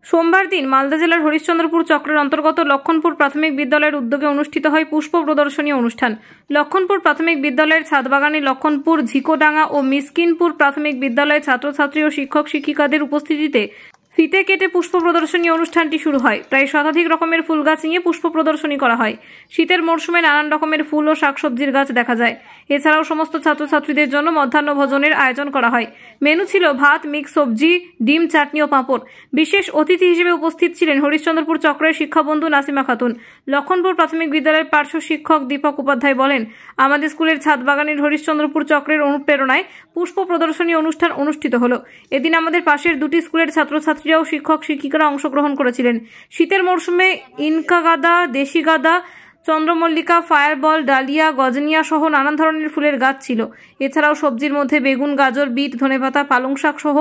সোমবার দিন মালদা জেলার হরিশ্চন্দ্রপুর চক্রের অন্তর্গত লক্ষণপুর প্রাথমিক বিদ্যালয়ের উদ্যোগে অনুষ্ঠিত হয় পুষ্প প্রদর্শনী অনুষ্ঠান। লক্ষণপুর প্রাথমিক বিদ্যালয়ের ছাদবাগানে লক্ষণপুর, ঝিকোডাঙ্গা ও মিসকিনপুর প্রাথমিক বিদ্যালয়ের ছাত্রছাত্রী ও শিক্ষক শিক্ষিকাদের উপস্থিতিতে ফিতে কেটে পুষ্প প্রদর্শনী অনুষ্ঠানটি শুরু হয়। প্রায় শতাধিক রকমের ফুল গাছ নিয়ে পুষ্প প্রদর্শনী করা হয়। শীতের মরশুমে নানান রকমের ফুল ও শাকসবজির গাছ দেখা যায়। এছাড়াও সমস্ত ছাত্রছাত্রীদের জন্য মধ্যাহ্ন ভোজনের আয়োজন করা হয়। মেনু ছিল ভাত, মিক্স সবজি, ডিম, চাটনি ও পাঁপড়। বিশেষ অতিথি হিসেবে উপস্থিত ছিলেন হরিশ্চন্দ্রপুর চক্রের শিক্ষাবন্ধু নাসিমা খাতুন। লক্ষণপুর প্রাথমিক বিদ্যালয়ের পার্শ্ব শিক্ষক দীপক উপাধ্যায় বলেন, আমাদের স্কুলের ছাদবাগানের হরিশ্চন্দ্রপুর চক্রের অনুপ্রেরণায় পুষ্প প্রদর্শনী অনুষ্ঠান অনুষ্ঠিত হলো। এদিন আমাদের পাশের দুটি স্কুলের ছাত্রছাত্রী ও শিক্ষক শিক্ষিকারা অংশগ্রহণ করেছিলেন। শীতের মরশুমে ইনকা গাঁদা, দেশি গাঁদা, চন্দ্রমল্লিকা, ফায়ারবল, ডালিয়া, গজনিয়া সহ নানান ধরনের ফুলের গাছ ছিল। এছাড়াও সবজির মধ্যে বেগুন, গাজর, বিট, ধনেপাতা, পালং শাক সহ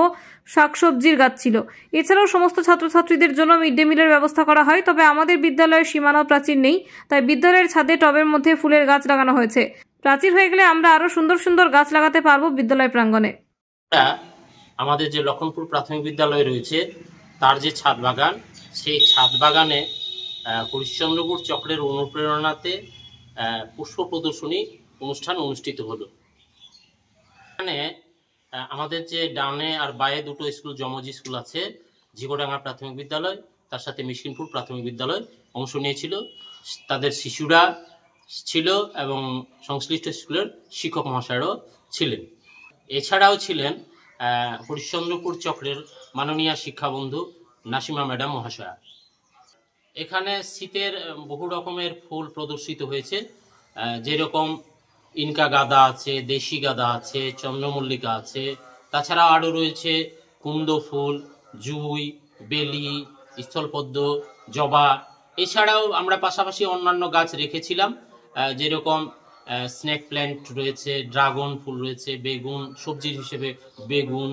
শাকসবজির গাছ ছিল। এছাড়াও সমস্ত ছাত্রছাত্রীদের জন্য মিড ডে মিলের ব্যবস্থা করা হয়। তবে আমাদের বিদ্যালয়ের সীমানা প্রাচীর নেই, তাই বিদ্যালয়ের ছাদে টবের মধ্যে ফুলের গাছ লাগানো হয়েছে। প্রাচীর হয়ে গেলে আমরা আরো সুন্দর সুন্দর গাছ লাগাতে পারবো বিদ্যালয় প্রাঙ্গণে। আমাদের যে লক্ষণপুর প্রাথমিক বিদ্যালয় রয়েছে তার যে ছাদ বাগান, সেই ছাদ বাগানে হরিশ্চন্দ্রপুর চক্রের অনুপ্রেরণাতে পুষ্প প্রদর্শনী অনুষ্ঠান অনুষ্ঠিত হলো। এখানে আমাদের যে ডানে আর বায়ে দুটো স্কুল, যমজ স্কুল আছে, ঝিকোডাঙ্গা প্রাথমিক বিদ্যালয়, তার সাথে মিসকিনপুর প্রাথমিক বিদ্যালয় অংশ নিয়েছিল। তাদের শিশুরা ছিল এবং সংশ্লিষ্ট স্কুলের শিক্ষক মহাশয়রাও ছিলেন। এছাড়াও ছিলেন হরিশ্চন্দ্রপুর চক্রের মাননীয় শিক্ষাবন্ধু নাসিমা ম্যাডাম মহাশয়া। এখানে শীতের বহু রকমের ফুল প্রদর্শিত হয়েছে, যেরকম ইনকা গাঁদা আছে, দেশি গাঁদা আছে, চন্দ্রমল্লিকা আছে, তাছাড়া আরও রয়েছে কুন্দ ফুল, জুঁই, বেলি, স্থলপদ্ম, জবা। এছাড়াও আমরা পাশাপাশি অন্যান্য গাছ রেখেছিলাম, যেরকম স্নেক প্ল্যান্ট রয়েছে, ড্রাগন ফুল রয়েছে, বেগুন, সবজির হিসেবে বেগুন,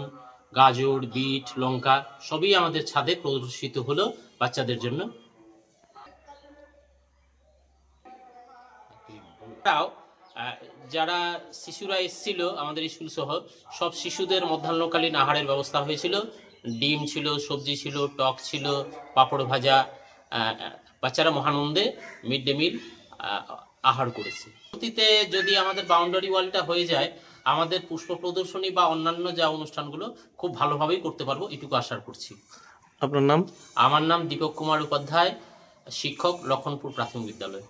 গাজর, বিট, লঙ্কা সবই আমাদের ছাদে প্রদর্শিত হলো বাচ্চাদের জন্য। যারা শিশুরা এসেছিল আমাদের স্কুল সহ সব শিশুদের মধ্যাহ্নকালীন আহারের ব্যবস্থা হয়েছিল। ডিম ছিল, সবজি ছিল, টক ছিল, পাঁপড় ভাজা। বাচ্চারা মহানন্দে মিড ডে মিল আহার করেছে। অতীতে যদি আমাদের বাউন্ডারি ওয়ালটা হয়ে যায়, আমাদের পুষ্প প্রদর্শনী বা অন্যান্য যা অনুষ্ঠানগুলো খুব ভালোভাবেই করতে পারবো, এটুকু আশা করছি। আপনার নাম? আমার নাম দীপক কুমার উপাধ্যায়, শিক্ষক, লক্ষণপুর প্রাথমিক বিদ্যালয়।